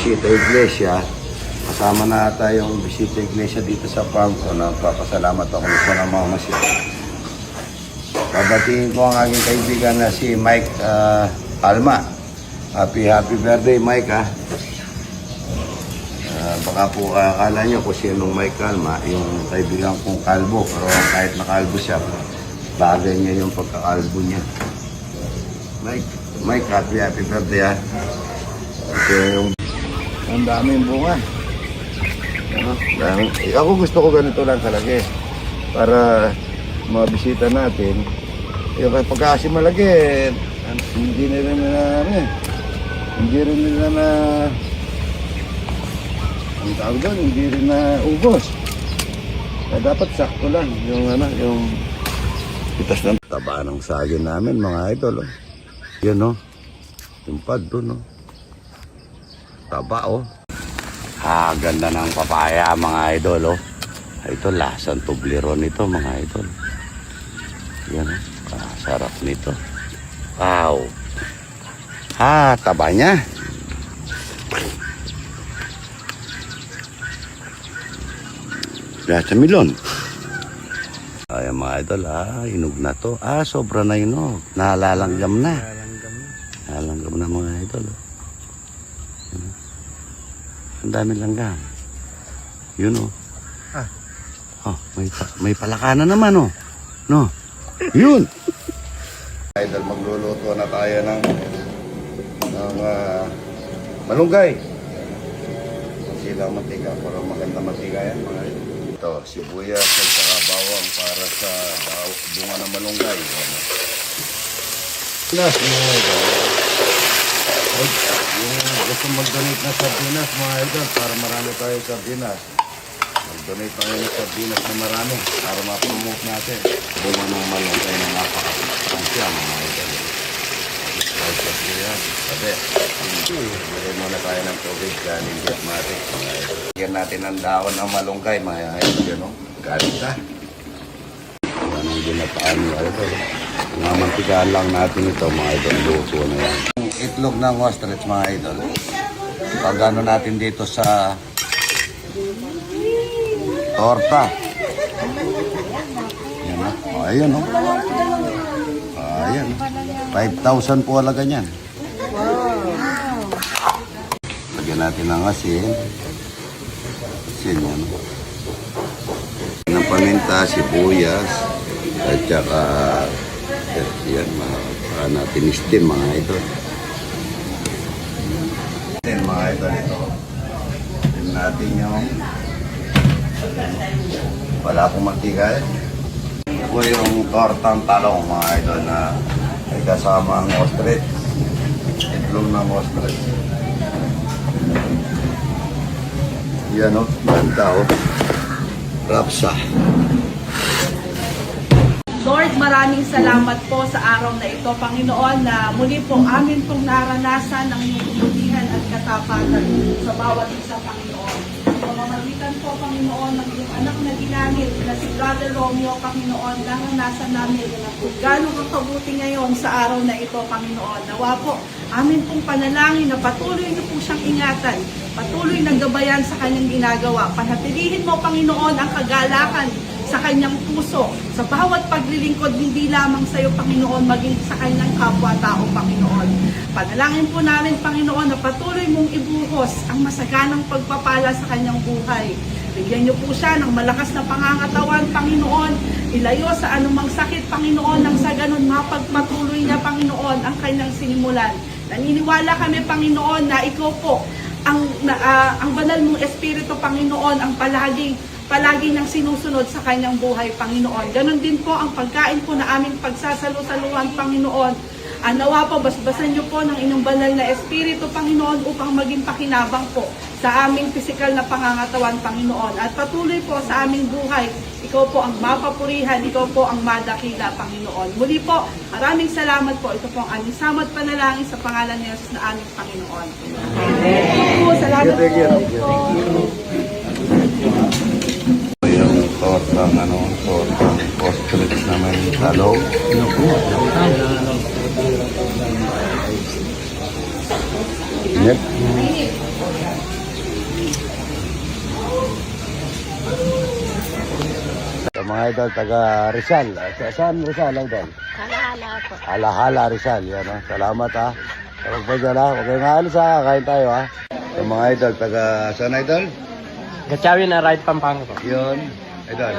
Bisita Iglesia. Kasama na ata yung Bisita Iglesia dito sa farm ko. Nagpapasalamat ako sa namamasya. Babatiin ko ang aking kaibigan na si Mike Alma. Happy birthday, Mike, ha. Baka po akala nyo kung sinong Mike Alma, yung kaibigan kong kalbo. Pero kahit nakalbo siya, bagay niya yung pagkakalbo niya. Mike, happy birthday, ha. Ito yung... Ang daming bunga. Ako gusto ko ganito lang talaga, para mabisita natin. Yung pagka kasi malaki, hindi rin nila na ang tawag doon, hindi rin na ubos. Kaya dapat sakto lang yung pitas ng taba ng saging namin, mga idol. Yan, yung pad doon, taba, ganda ng papaya, mga idol, ito lasang Toblerone ito, mga idol. Yan, sarap nito. Wow. Taba niya. Lasa milon. Ayan, mga idol, hinog na to. Sobra na hinog. Nalalanggam na. Nalalanggam na, mga idol. Ang dami langgam. Yun, may palakanan naman, no? Yun. Idol, magluluto na tayo ng malunggay. Silang mantika, parang maganda mantika yan, mga idol. Ito, sibuyas at saka bawang para sa bunga ng malunggay. Pinas, mga idol. Yung gusto mag-donate na sardinas, mga idol, para marami tayo sardinas. Mag-donate tayo ng sardinas na marami para ma-promote natin. Bunga ng malunggay na napaka-tansya, mga idol. Sabi, lagay muna tayo ng tubig galing Jasmatic. Lagyan natin ang dahon ng malunggay, mga idol. Galing na. Yan ang ginataan, mga idol. Mamantikaan lang natin ito, mga idol. Luto na yan. Itlog ng ostrich, mga idol. Pagano natin dito sa torta. Yan, ayan, ayan. 5,000 po halaga niyan. Lagyan natin ng asin. Asin yan. Ng paminta, sibuyas, at saka yan, natin istin, mga idol. Mga idol, ito. Tignan natin yung wala akong mantika. Ito yung tortang talong, mga idol, na ay kasama ang ostrich. Itlog ng ostrich. Yan, ganda, rapsa. Lord, maraming salamat po sa araw na ito, Panginoon, na muli po amin pong naranasan ang iyong kabutihan at katapatan sa bawat isa, Panginoon. Pamamagitan po, Panginoon, ng iyong anak na ginamit na si Brother Romeo, Panginoon, naranasan namin kung gano'ng kakabuti ngayon sa araw na ito, Panginoon. Nawa po, amin pong panalangin na patuloy niyo po siyang ingatan, patuloy na gabayan sa kanyang ginagawa. Panatilihin mo, Panginoon, ang kagalakan sa kanyang puso, sa bawat paglilingkod, hindi lamang sa iyo, Panginoon, maging sa kanyang kapwa-tao, Panginoon. Panalangin po namin, Panginoon, na patuloy mong ibuhos ang masaganang pagpapala sa kanyang buhay. Bigyan niyo po siya ng malakas na pangangatawan, Panginoon. Ilayo sa anumang sakit, Panginoon, nang sa ganun mapagpatuloy niya, Panginoon, ang kanyang sinimulan. Naniniwala kami, Panginoon, na ikaw po, ang banal mong Espiritu, Panginoon, ang palagi nang sinusunod sa kanyang buhay, Panginoon. Ganon din po ang pagkain po na aming pagsasalusaluhan, Panginoon. Nawa po, basbasan niyo po ng inyong banal na Espiritu, Panginoon, upang maging pakinabang po sa aming pisikal na pangangatawan, Panginoon. At patuloy po sa aming buhay, ikaw po ang mapapurihan, ikaw po ang madakila, Panginoon. Muli po, maraming salamat po. Ito po ang aming samot panalangin sa pangalan ni Jesus na aming Panginoon. Amen. Salamat po. Tortang ostrich na may talong. Init. mga idol, taga Rizal. Saan Rizal, idol? Hala-hala po. Alahala, Rizal. Yan, ha. Salamat, ha. Tawag po dyan, ha. Huwag kayong aalis, ha. Kain tayo, ha. So, mga idol, taga saan, idol? Gatchawi na right Pampanga po. Yun. Idol.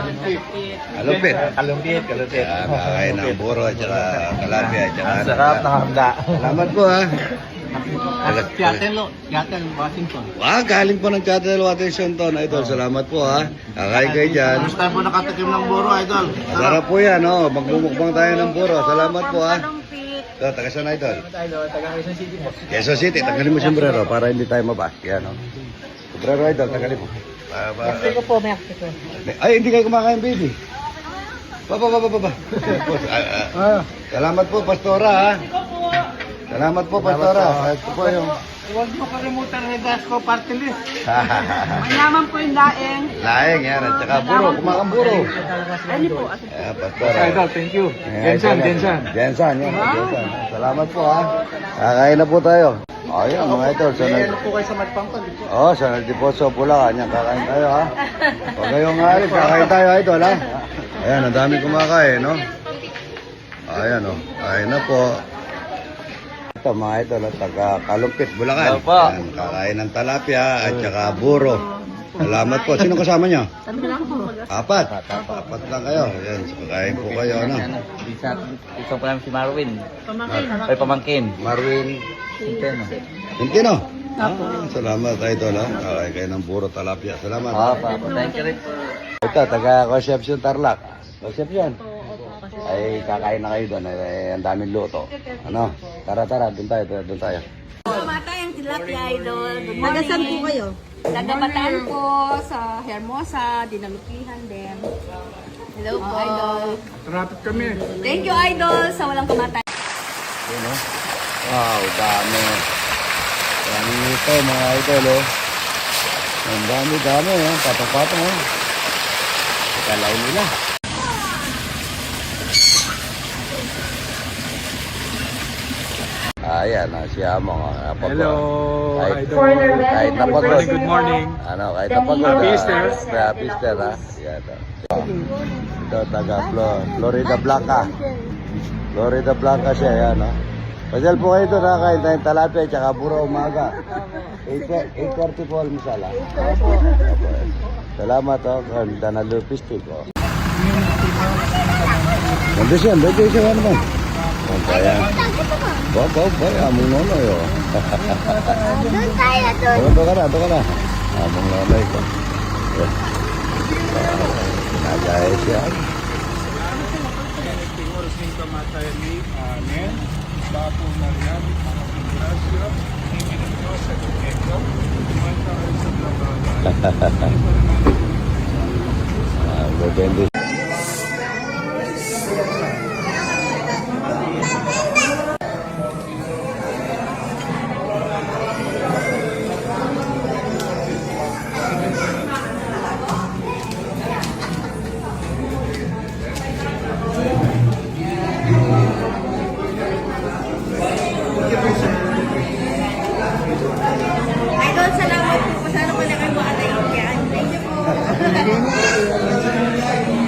Alupit. Kalumpit. Yan, kakain ng buro at saka kalapia at saka... Ang sarap ng handa. Salamat po, ha. Seattle, Washington. Galing po ng Seattle, Washington, idol. Salamat po, ha. Kakain kayo dyan. First time po nakatikim ng buro, idol. Masarap po yan, oh. Magmumukbang tayo ng buro. Salamat po, ha. So, taga saan, idol? Idol, taga Quezon City po. Quezon City, tanggalin mo sombrero para hindi tayo mabas. Yan, oh. Sombrero, idol, tanggalin mo. Mexico po, Mexico. Ay, hindi kayo kumakain, baby. Baba. Salamat po, Pastora, ha. Salamat po, Pastora. Ito po yung... Huwag mo kalimutan ng Dasco Party List. Mayaman po yung daeng. Laeng, yan. At saka buro, kumakang buro. Ano po? Pastora. Idol, thank you. Jensan. Jensan, yan. Jensan. Salamat po, ha. Kakain na po tayo. Ayan, mga idol. Ano po kayo sa Magpangkon? Sa Naldiposo, Bulacan. Yan, kakain tayo, ha. Huwag kayong alis, kakain tayo, idol, ha. Ayan, ang dami kumakain, no? Ayan, oh. Kain na po. Ito, mga idol, taga Kalumpit, Bulacan. Opo. Ayan, kakain ng talapia at saka buro. Salamat po. Sino kasama nyo? Sabi lang po. Apat lang kayo. Ayan, so kakain po kayo, ano? Isang po namin si Marwin. Pamangkin. Ay, pamangkin. Marwin. Quinteno. Quintino. Salamat, idol, ha. Kakain kayo ng buro, talapia. Salamat. Thank you rin. Ito, taga Concepcion, Tarlac. Concepcion. Ay, kakain na kayo doon. Ay, ang daming luto. Ano? Tara, doon tayo. Mata yung tilapia, idol. Good morning. Nagasan po kayo? Taga-Bataan po sa Hermosa, Dinalupihan din. Hello po. Idol. Traffic kami. Thank you, idol, sa walang kamatay. Yun, oh. Wow, dami. Dami nito, mga idol, oh. Ang dami, oh. Patong-patong, oh. Ikalaw nila. Ayan, si Among. Hello, idol. Kahit napagod. Good morning. Ano, kahit napagod. Happy Easter. Happy Easter, ha. Yan, ito, taga Florida Blanca. Florida Blanca siya, yan, no? Pasyal po kayo doon, ha? Kain tayong talapia, tsaka buro umaga. 8:30 po almusal, ha? Salamat, oh. Ganda na lupistik, oh. Bendisyon, ano naman? Kaya, boy, among nonoy, oh. Doon tayo, doon. Doon ka na. Among nonoy ko. Nagaya siya. Depende. Idol, salamat po. Pasano ko na kayo makatay. Thank you po.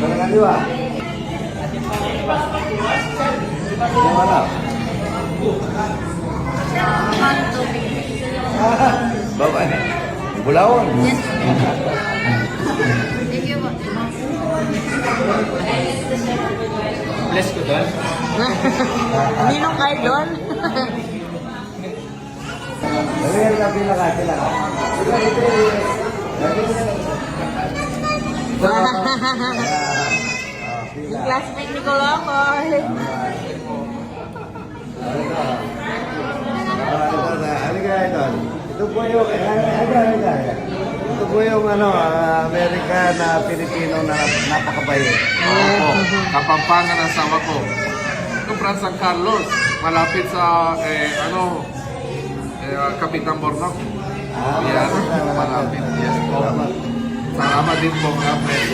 Kaliwa. Mana? Bawa ni. Bulawon. Thank you po. Bless ko doon. Ninong idol. Dali ka pila ka. Classmate ni Colocor. Halika ito. Ito po yung American na Pilipino na napakabait. Opo, Kapampangan ang asawa ko. Ito, San Carlos, malapit sa, Kapitan Bornok. Yan, malapit. Yes po. Salamat din po, God bless.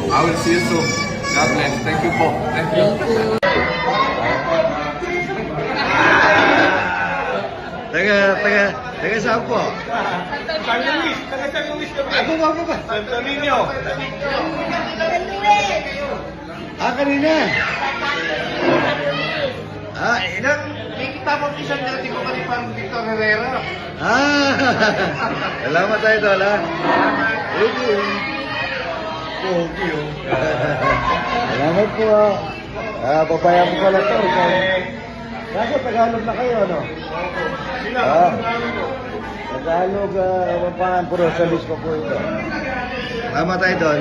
I will see you soon. God bless. Thank you po. Thank you. Taga Taga saan po? San Luis. Taga San Luis kami. Ako ba? Santo Niño. Kanina. Ilang? May kitapang isang dati ko kasi parang Victor Herrera. Salamat tayo tol, ha? Thank you. Pogi oh. Salamat po. Papaya po pala to. Kaso Tagalog na kayo, ano? Tagalog, Kapampangan, puro sa list ko po ito. Salamat tayo doon.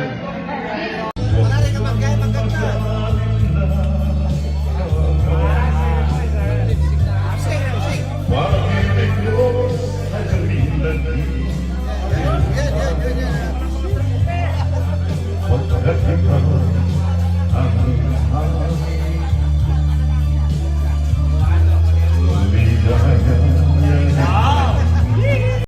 Wow.